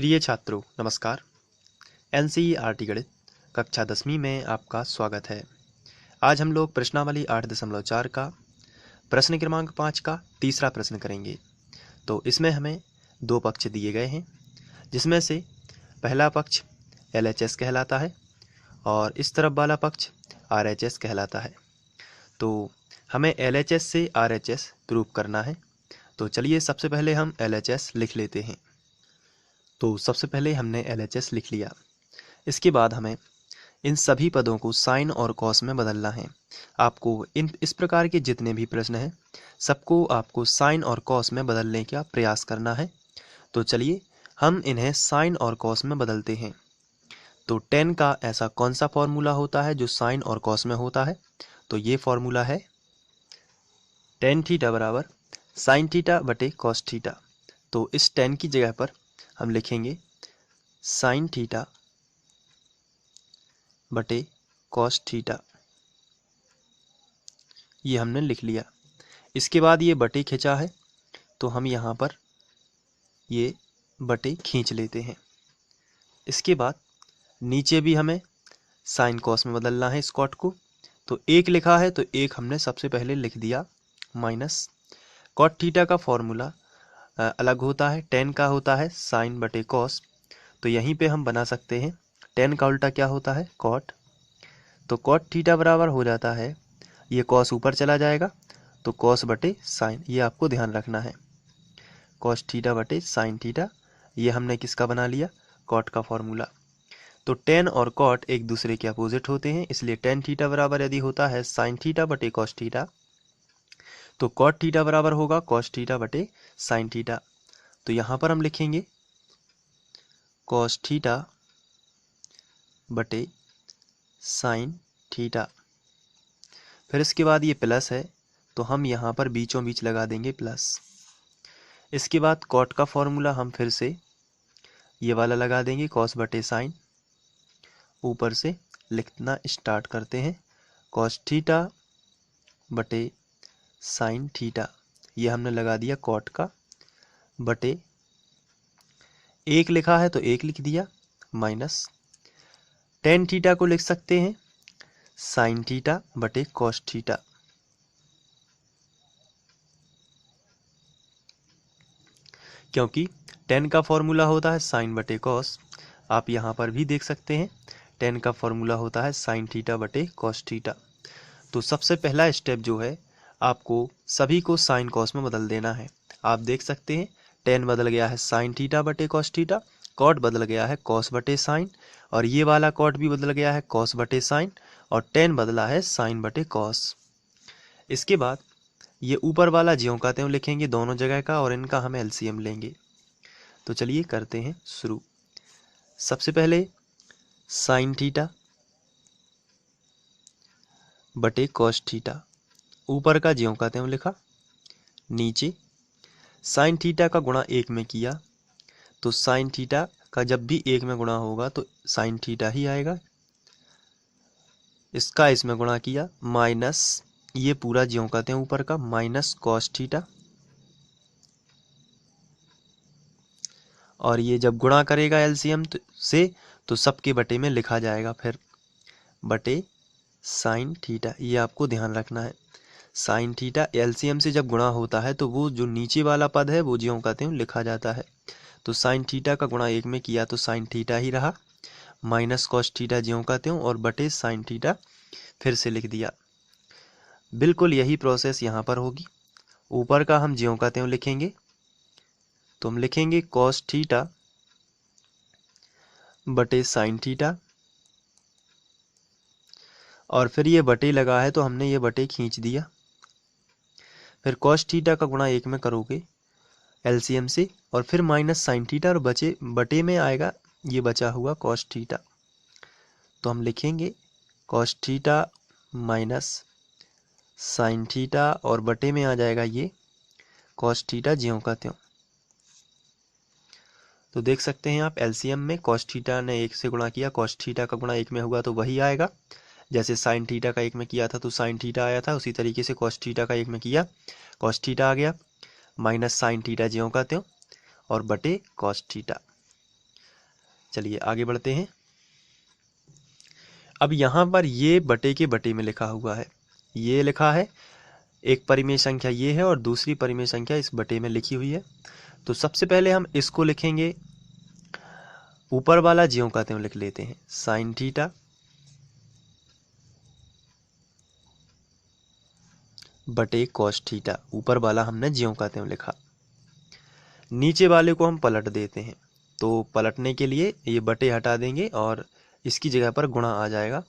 प्रिय छात्रों नमस्कार। एनसीईआरटी गणित कक्षा 10वीं में आपका स्वागत है। आज हम लोग प्रश्नावली 8.4 का प्रश्न क्रमांक 5 का तीसरा प्रश्न करेंगे। तो इसमें हमें दो पक्ष दिए गए हैं, जिसमें से पहला पक्ष LHS कहलाता है और इस तरफ वाला पक्ष RHS कहलाता है। तो हमें LHS से RHS प्रूव करना है। तो चलिए सबसे पहले हम LHS लिख लेते हैं। तो सबसे पहले हमने LHS लिख लिया। इसके बाद हमें इन सभी पदों को साइन और कॉस में बदलना है। आपको इस प्रकार के जितने भी प्रश्न हैं सबको आपको साइन और कॉस में बदलने का प्रयास करना है। तो चलिए हम इन्हें साइन और कॉस में बदलते हैं। तो tan का ऐसा कौन सा फॉर्मूला होता है जो साइन और कॉस में होता है? तो ये फॉर्मूला है tan थीटा बराबर साइन थीटा बटे कॉस थीटा। तो इस tan की जगह पर हम लिखेंगे साइन थीटा बटे कॉस थीटा। ये हमने लिख लिया। इसके बाद ये बटे खिंचा है तो हम यहाँ पर ये बटे खींच लेते हैं। इसके बाद नीचे भी हमें साइन कॉस में बदलना है इस कॉट को। तो एक लिखा है तो एक हमने सबसे पहले लिख दिया माइनस कॉट थीटा का फॉर्मूला अलग होता है, tan का होता है साइन बटे कॉस। तो यहीं पे हम बना सकते हैं tan का उल्टा क्या होता है कॉट। तो कॉट थीटा बराबर हो जाता है, ये कॉस ऊपर चला जाएगा तो कॉस बटे साइन, ये आपको ध्यान रखना है। कॉस थीटा बटे साइन थीटा, ये हमने किसका बना लिया कॉट का फॉर्मूला। तो tan और कॉट एक दूसरे के अपोजिट होते हैं, इसलिए tan थीटा बराबर यदि होता है साइन थीटा बटे कॉस थीटा तो कॉट थीटा बराबर होगा कॉस थीटा बटे साइन थीटा। तो यहाँ पर हम लिखेंगे कॉस थीटा बटे साइन थीटा। फिर इसके बाद ये प्लस है तो हम यहाँ पर बीचों बीच लगा देंगे प्लस। इसके बाद कॉट का फॉर्मूला हम फिर से ये वाला लगा देंगे कॉस बटे साइन। ऊपर से लिखना स्टार्ट करते हैं कॉस थीटा बटे साइन थीटा। ये हमने लगा दिया कॉट का बटे एक लिखा है तो एक लिख दिया माइनस tan थीटा को लिख सकते हैं साइन थीटा बटे कॉस थीटा। क्योंकि tan का फॉर्मूला होता है साइन बटे कॉस, आप यहाँ पर भी देख सकते हैं tan का फॉर्मूला होता है साइन थीटा बटे कॉस थीटा। तो सबसे पहला स्टेप जो है आपको सभी को साइन कॉस में बदल देना है। आप देख सकते हैं tan बदल गया है साइन थीटा बटे कॉस थीटा, कॉट बदल गया है कॉस बटे साइन, और ये वाला कॉट भी बदल गया है कॉस बटे साइन, और tan बदला है साइन बटे कॉस। इसके बाद ये ऊपर वाला ज्यों का त्यों लिखेंगे दोनों जगह का, और इनका हम एलसीएम लेंगे। तो चलिए करते हैं शुरू। सबसे पहले साइन थीटा बटे कॉस थीटा, ऊपर का ज्यों का त्यों लिखा, नीचे साइन थीटा का गुणा एक में किया तो साइन थीटा का जब भी एक में गुणा होगा तो साइन थीटा ही आएगा। इसका इसमें गुणा किया माइनस ये पूरा ज्यों का त्यों ऊपर का माइनस कॉस थीटा, और ये जब गुणा करेगा एलसीएम से तो सबके बटे में लिखा जाएगा फिर बटे साइन थीटा। ये आपको ध्यान रखना है, साइन थीटा एलसीएम से जब गुणा होता है तो वो जो नीचे वाला पद है वो ज्यों का त्यों लिखा जाता है। तो साइन थीटा का गुणा एक में किया तो साइन थीटा ही रहा, माइनस कॉस थीटा ज्यों का त्यों और बटे साइन थीटा फिर से लिख दिया। बिल्कुल यही प्रोसेस यहाँ पर होगी। ऊपर का हम ज्यों का त्यों लिखेंगे तो हम लिखेंगे कॉस थीटा बटे साइन थीटा, और फिर ये बटे लगा है तो हमने ये बटे खींच दिया। फिर कॉस थीटा का गुणा एक में करोगे एलसीएम से, और फिर माइनस साइन थीटा, और बचे बटे में आएगा ये बचा हुआ कॉस थीटा। तो हम लिखेंगे cos theta minus sign theta, और बटे में आ जाएगा ये कॉस थीटा ज्यों का त्यों। तो देख सकते हैं आप एलसीएम में कॉस थीटा ने एक से गुणा किया, कॉस थीटा का गुणा एक में हुआ तो वही आएगा। जैसे साइन थीटा का एक में किया था तो साइन थीटा आया था, उसी तरीके से कॉस थीटा का एक में किया कॉस थीटा आ गया, माइनस साइन थीटा ज्यों का त्यों और बटे कॉस थीटा। चलिए आगे बढ़ते हैं। अब यहाँ पर ये बटे के बटे में लिखा हुआ है, ये लिखा है, एक परिमेय संख्या ये है और दूसरी परिमेय संख्या इस बटे में लिखी हुई है। तो सबसे पहले हम इसको लिखेंगे, ऊपर वाला ज्यों का त्यों लिख लेते हैं, साइन थीटा बटे कॉस थीटा। ऊपर वाला हमने ज्यों का त्यों लिखा, नीचे वाले को हम पलट देते हैं। तो पलटने के लिए ये बटे हटा देंगे और इसकी जगह पर गुणा आ जाएगा,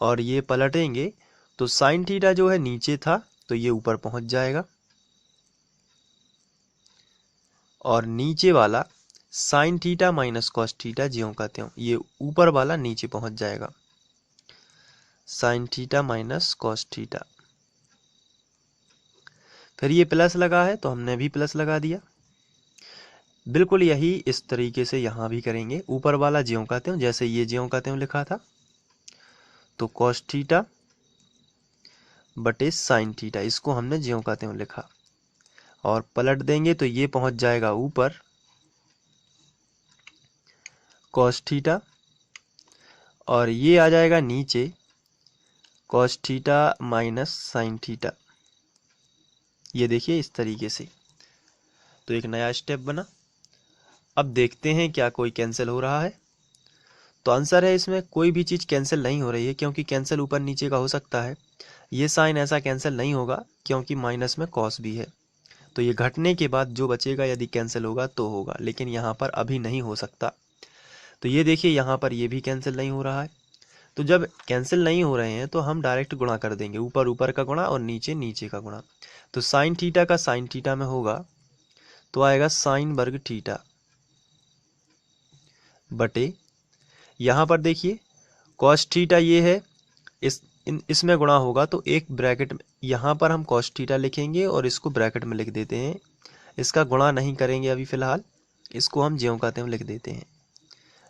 और ये पलटेंगे तो साइन थीटा जो है नीचे था तो ये ऊपर पहुंच जाएगा, और नीचे वाला sign theta minus cos theta ज्यों का त्यों, ये ऊपर वाला नीचे पहुंच जाएगा, sign theta minus cos theta. फिर ये प्लस लगा है तो हमने भी प्लस लगा दिया। बिल्कुल यही इस तरीके से यहाँ भी करेंगे, ऊपर वाला ज्यों का त्यों, जैसे ये ज्यों का त्यों लिखा था, तो कॉस थीटा बटे साइन थीटा, इसको हमने ज्यों का त्यों लिखा, और पलट देंगे तो ये पहुंच जाएगा ऊपर कॉस थीटा, और ये आ जाएगा नीचे cos theta minus sine theta. ये देखिए इस तरीके से, तो एक नया स्टेप बना। अब देखते हैं क्या कोई कैंसिल हो रहा है। तो आंसर है इसमें कोई भी चीज़ कैंसिल नहीं हो रही है, क्योंकि कैंसिल ऊपर नीचे का हो सकता है, ये साइन ऐसा कैंसिल नहीं होगा क्योंकि माइनस में कॉस भी है। तो ये घटने के बाद जो बचेगा यदि कैंसिल होगा तो होगा, लेकिन यहाँ पर अभी नहीं हो सकता। तो ये देखिए यहाँ पर ये भी कैंसिल नहीं हो रहा है। तो जब कैंसिल नहीं हो रहे हैं तो हम डायरेक्ट गुणा कर देंगे, ऊपर ऊपर का गुणा और नीचे नीचे का गुणा। तो साइन थीटा का साइन थीटा में होगा तो आएगा साइन वर्ग थीटा बटे, यहाँ पर देखिए कॉस थीटा ये है, इसमें गुणा होगा तो एक ब्रैकेट में, यहाँ पर हम कॉस थीटा लिखेंगे और इसको ब्रैकेट में लिख देते हैं, इसका गुणा नहीं करेंगे अभी फ़िलहाल, इसको हम ज्यों का त्यों लिख देते हैं,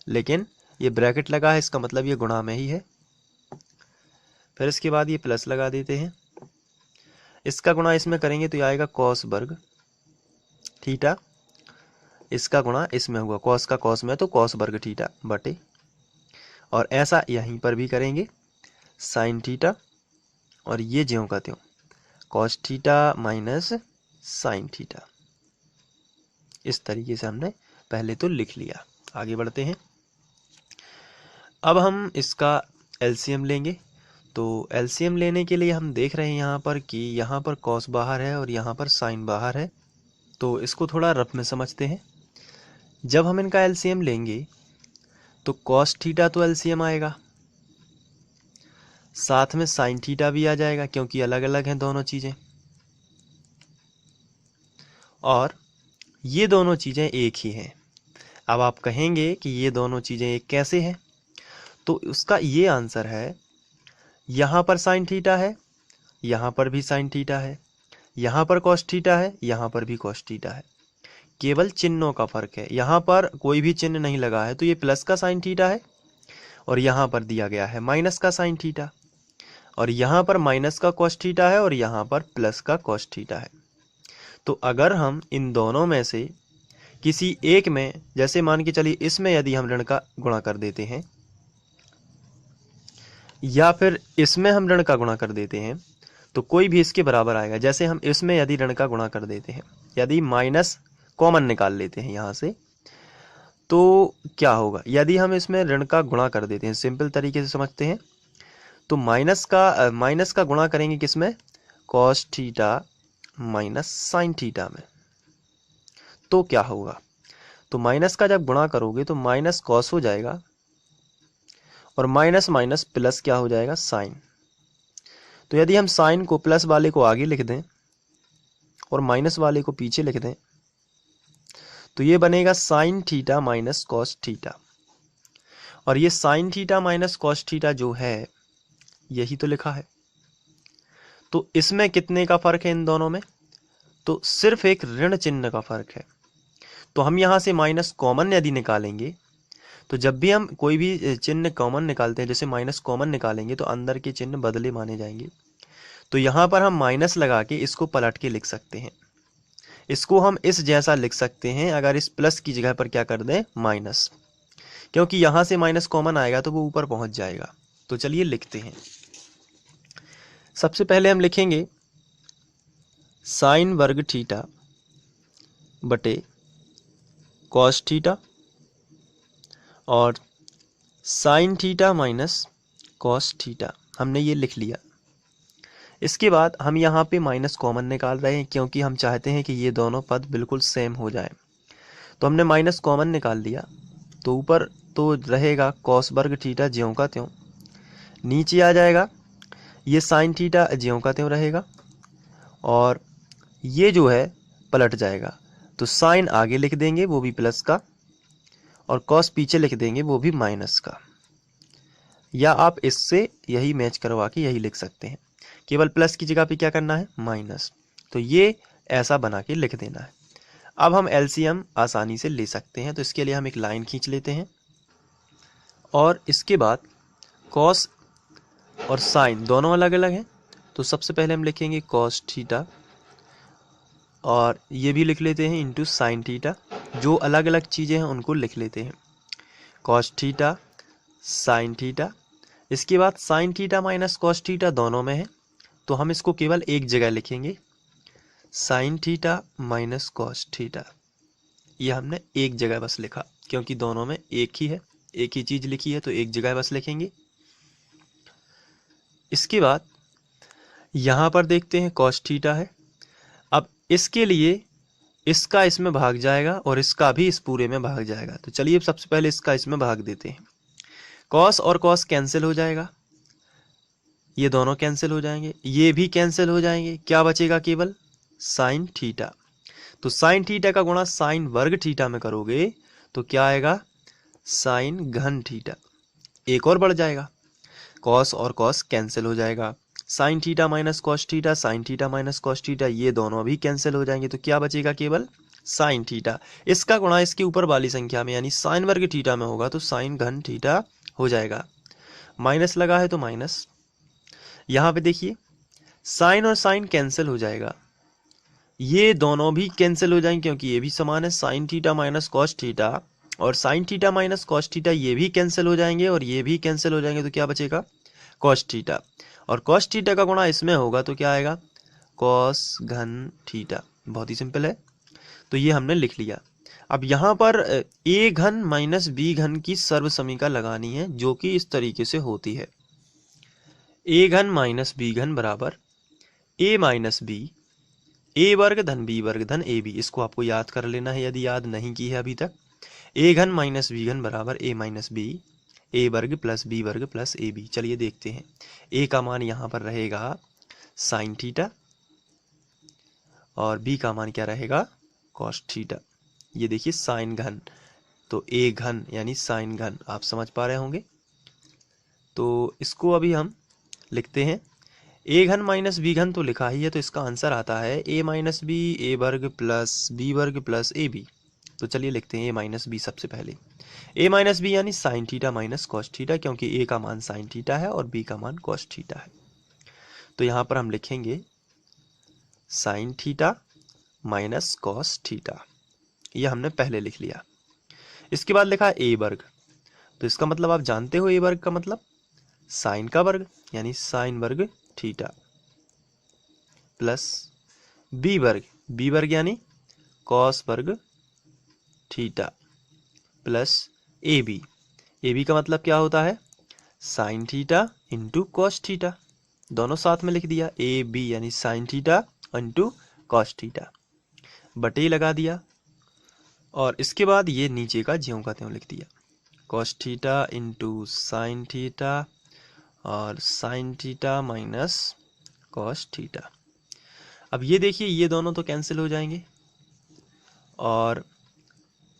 लेकिन ये ब्रैकेट लगा है इसका मतलब ये गुणा में ही है। फिर इसके बाद ये प्लस लगा देते हैं, इसका गुणा इसमें करेंगे तो ये आएगा कॉस वर्ग थीटा, इसका गुणा इसमें हुआ, कॉस का कॉस में तो कॉस वर्ग थीटा बटे, और ऐसा यहीं पर भी करेंगे, साइन थीटा और ये ज्यों का त्यों cos theta minus sine theta. इस तरीके से हमने पहले तो लिख लिया। आगे बढ़ते हैं। अब हम इसका एलसीएम लेंगे। तो एलसीएम लेने के लिए हम देख रहे हैं यहाँ पर कि यहाँ पर कॉस बाहर है और यहाँ पर साइन बाहर है, तो इसको थोड़ा रफ में समझते हैं। जब हम इनका एलसीएम लेंगे तो कॉस थीटा तो एलसीएम आएगा, साथ में साइन थीटा भी आ जाएगा क्योंकि अलग अलग हैं दोनों चीज़ें, और ये दोनों चीज़ें एक ही हैं। अब आप कहेंगे कि ये दोनों चीज़ें एक कैसे हैं, तो उसका ये आंसर है, यहाँ पर साइन थीटा है, यहाँ पर भी साइन थीटा है, यहाँ पर कॉस थीटा है, यहाँ पर भी कॉस थीटा है, केवल चिन्हों का फर्क है। यहाँ पर कोई भी चिन्ह नहीं लगा है तो ये प्लस का साइन थीटा है, और यहाँ पर दिया गया है माइनस का साइन थीटा, और यहाँ पर माइनस का कॉस थीटा है और यहाँ पर प्लस का कॉस थीटा है। तो अगर हम इन दोनों में से किसी एक में, जैसे मान के चलिए इसमें यदि हम ऋण का गुणा कर देते हैं या फिर इसमें हम ऋण का गुणा कर देते हैं, तो कोई भी इसके बराबर आएगा। जैसे हम इसमें यदि ऋण का गुणा कर देते हैं, यदि माइनस कॉमन निकाल लेते हैं यहाँ से, तो क्या होगा, यदि हम इसमें ऋण का गुणा कर देते हैं, सिंपल तरीके से समझते हैं, तो माइनस का गुणा करेंगे किसमें, cos theta minus sine theta में, तो क्या होगा, तो माइनस का जब गुणा करोगे तो माइनस कॉस हो जाएगा, और माइनस माइनस प्लस क्या हो जाएगा, साइन। तो यदि हम साइन को प्लस वाले को आगे लिख दें और माइनस वाले को पीछे लिख दें, तो ये बनेगा sign theta minus cos theta, और ये sine theta minus cos theta जो है यही तो लिखा है। तो इसमें कितने का फर्क है इन दोनों में, तो सिर्फ एक ऋण चिन्ह का फर्क है। तो हम यहाँ से माइनस कॉमन यदि निकालेंगे, तो जब भी हम कोई भी चिन्ह कॉमन निकालते हैं, जैसे माइनस कॉमन निकालेंगे तो अंदर के चिन्ह बदले माने जाएंगे। तो यहाँ पर हम माइनस लगा के इसको पलट के लिख सकते हैं, इसको हम इस जैसा लिख सकते हैं अगर इस प्लस की जगह पर क्या कर दें, माइनस, क्योंकि यहाँ से माइनस कॉमन आएगा तो वो ऊपर पहुँच जाएगा। तो चलिए लिखते हैं। सबसे पहले हम लिखेंगे साइन वर्ग थीटा बटे कॉस थीटा और sine theta minus cos theta, हमने ये लिख लिया। इसके बाद हम यहाँ पे माइनस कॉमन निकाल रहे हैं क्योंकि हम चाहते हैं कि ये दोनों पद बिल्कुल सेम हो जाए। तो हमने माइनस कॉमन निकाल लिया, तो ऊपर तो रहेगा कॉस वर्ग थीटा ज्यों का त्यों, नीचे आ जाएगा ये साइन थीटा ज्यों का त्यों रहेगा और ये जो है पलट जाएगा। तो साइन आगे लिख देंगे वो भी प्लस का और कॉस पीछे लिख देंगे वो भी माइनस का, या आप इससे यही मैच करवा के यही लिख सकते हैं। केवल प्लस की जगह पे क्या करना है, माइनस। तो ये ऐसा बना के लिख देना है। अब हम एलसीएम आसानी से ले सकते हैं, तो इसके लिए हम एक लाइन खींच लेते हैं और इसके बाद कॉस और साइन दोनों अलग अलग हैं। तो सबसे पहले हम लिखेंगे कॉस थीटा और ये भी लिख लेते हैं इंटू साइन थीटा। जो अलग अलग चीज़ें हैं उनको लिख लेते हैं, कॉस थीटा साइन थीटा। इसके बाद sign theta minus cos theta दोनों में है, तो हम इसको केवल एक जगह लिखेंगे, sign theta minus cos theta. ये हमने एक जगह बस लिखा क्योंकि दोनों में एक ही है, एक ही चीज़ लिखी है तो एक जगह बस लिखेंगे। इसके बाद यहाँ पर देखते हैं कॉस थीटा है। अब इसके लिए इसका इसमें भाग जाएगा और इसका भी इस पूरे में भाग जाएगा। तो चलिए सबसे पहले इसका इसमें भाग देते हैं। कॉस और कॉस कैंसिल हो जाएगा, ये दोनों कैंसिल हो जाएंगे, ये भी कैंसिल हो जाएंगे। क्या बचेगा, केवल साइन थीटा। तो साइन थीटा का गुणा साइन वर्ग थीटा में करोगे तो क्या आएगा, साइन घन थीटा। एक और बढ़ जाएगा, कॉस और कॉस कैंसिल हो जाएगा, sign theta minus cos theta, sign theta minus cos theta, ये दोनों भी कैंसिल हो जाएंगे। तो क्या बचेगा, केवल साइन थीटा। इसका गुणा इसके ऊपर वाली संख्या में यानी साइन वर्ग थीटा में होगा तो साइन घन थीटा हो जाएगा। माइनस लगा है तो माइनस। यहाँ पे देखिए साइन और साइन कैंसिल हो जाएगा, ये दोनों भी कैंसिल हो जाएंगे क्योंकि ये भी समान है, sine theta minus cos theta और sine theta minus cos theta ये भी कैंसिल हो जाएंगे और ये भी कैंसिल हो जाएंगे। तो क्या बचेगा, कॉस थीटा। और कॉस थीटा का गुणा इसमें होगा तो क्या आएगा, कॉस घन थीटा। बहुत ही सिंपल है, तो ये हमने लिख लिया। अब यहाँ पर ए घन माइनस बी घन की सर्व समीकरण लगानी है जो कि इस तरीके से होती है, ए घन माइनस बी घन बराबर ए माइनस बी, ए वर्ग धन बी वर्ग धन ए बी। इसको आपको याद कर लेना है यदि याद नहीं की है अभी तक। ए घन माइनस बी घन बराबर ए माइनस बी, ए वर्ग प्लस बी वर्ग प्लस ए बी। चलिए देखते हैं, ए का मान यहाँ पर रहेगा साइन थीटा और बी का मान क्या रहेगा, कॉस थीटा। ये देखिए साइन घन, तो ए घन यानी साइन घन, आप समझ पा रहे होंगे। तो इसको अभी हम लिखते हैं, ए घन माइनस बी घन तो लिखा ही है, तो इसका आंसर आता है ए माइनस बी, ए वर्ग प्लस बी वर्ग प्लस ए बी। तो चलिए लिखते हैं ए माइनस बी सबसे पहले। ए माइनस बी यानी sign theta minus cos theta, क्योंकि ए का मान साइन थीटा है और बी का मान कॉस थीटा है। तो यहाँ पर हम लिखेंगे sign theta minus cos theta, ये हमने पहले लिख लिया। इसके बाद लिखा ए वर्ग, तो इसका मतलब आप जानते हो ए वर्ग का मतलब साइन का वर्ग यानी साइन वर्ग थीटा, प्लस बी वर्ग यानी कॉस वर्ग थीटा, प्लस ए बी का मतलब क्या होता है, sine theta into cos theta. दोनों साथ में लिख दिया, ए बी यानी sign theta into cos theta, बटे लगा दिया और इसके बाद ये नीचे का ज्यों का त्यों लिख दिया, cos theta into sine theta और sine theta minus cos theta. अब ये देखिए ये दोनों तो कैंसिल हो जाएंगे और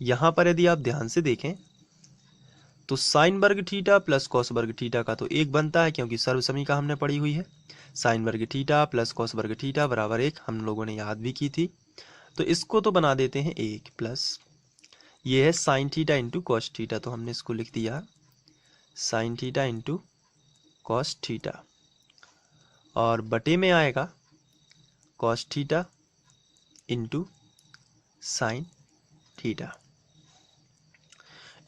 यहाँ पर यदि आप ध्यान से देखें तो साइन वर्ग थीटा प्लस कॉस वर्ग थीटा का तो एक बनता है क्योंकि सर्व समीकरण हमने पढ़ी हुई है। साइन वर्ग थीटा प्लस कॉस वर्ग थीटा बराबर एक, हम लोगों ने याद भी की थी। तो इसको तो बना देते हैं एक, प्लस ये है sine theta into cos theta, तो हमने इसको लिख दिया sign theta into cos theta और बटे में आएगा cos theta into sine theta.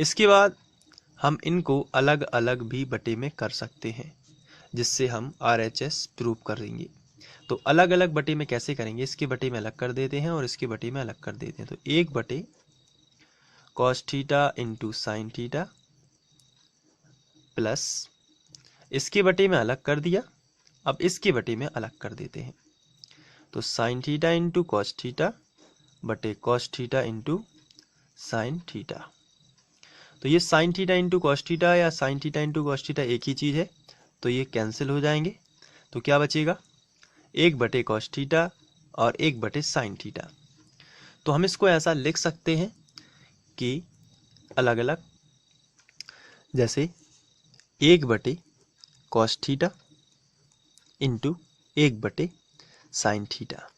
इसके बाद हम इनको अलग अलग भी बटे में कर सकते हैं, जिससे हम RHS प्रूव करेंगे। तो अलग अलग बटे में कैसे करेंगे, इसके बटे में अलग कर देते हैं और इसके बटे में अलग कर देते हैं। तो 1 बटे cos theta into sine theta plus इसके बटे में अलग कर दिया, अब इसके बटे में अलग कर देते हैं। तो sine theta into cos theta बटे cos theta into sine theta. तो ये sine theta into cos theta या sine theta into cos theta एक ही चीज़ है, तो ये कैंसिल हो जाएंगे। तो क्या बचेगा, 1 बटे कॉस थीटा और 1 बटे साइन थीटा। तो हम इसको ऐसा लिख सकते हैं कि अलग अलग, जैसे 1 बटे कॉस थीटा इंटू 1 बटे साइन थीटा।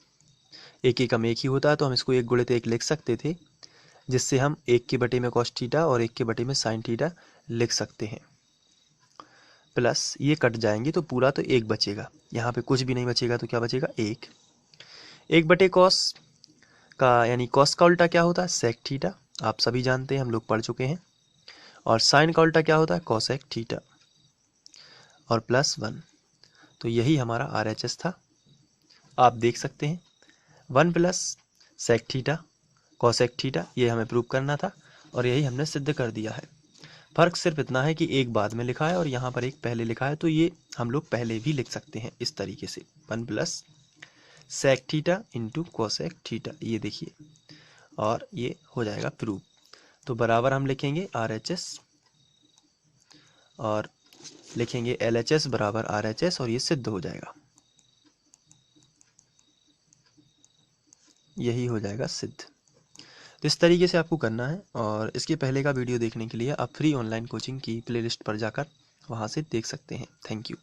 एक एकम एक ही होता है, तो हम इसको 1 × 1 लिख सकते थे, जिससे हम 1 के बटे में कॉस थीटा और 1 के बटे में साइन थीटा लिख सकते हैं। प्लस ये कट जाएंगे तो पूरा तो 1 बचेगा, यहाँ पे कुछ भी नहीं बचेगा, तो क्या बचेगा 1। 1 बटे कॉस का यानी कॉस का उल्टा क्या होता है, सेक थीटा, आप सभी जानते हैं, हम लोग पढ़ चुके हैं। और साइन का उल्टा क्या होता है, कॉसेक थीटा, और प्लस 1। तो यही हमारा RHS था। आप देख सकते हैं 1 plus sec theta cosec theta, ये हमें प्रूव करना था और यही हमने सिद्ध कर दिया है। फर्क सिर्फ इतना है कि एक बाद में लिखा है और यहाँ पर एक पहले लिखा है, तो ये हम लोग पहले भी लिख सकते हैं इस तरीके से, 1 plus sec theta into cosec theta, ये देखिए, और ये हो जाएगा प्रूव। तो बराबर हम लिखेंगे RHS और लिखेंगे LHS बराबर RHS, और ये सिद्ध हो जाएगा, यही हो जाएगा सिद्ध। तो इस तरीके से आपको करना है, और इसके पहले का वीडियो देखने के लिए आप फ्री ऑनलाइन कोचिंग की प्लेलिस्ट पर जाकर वहाँ से देख सकते हैं। Thank you.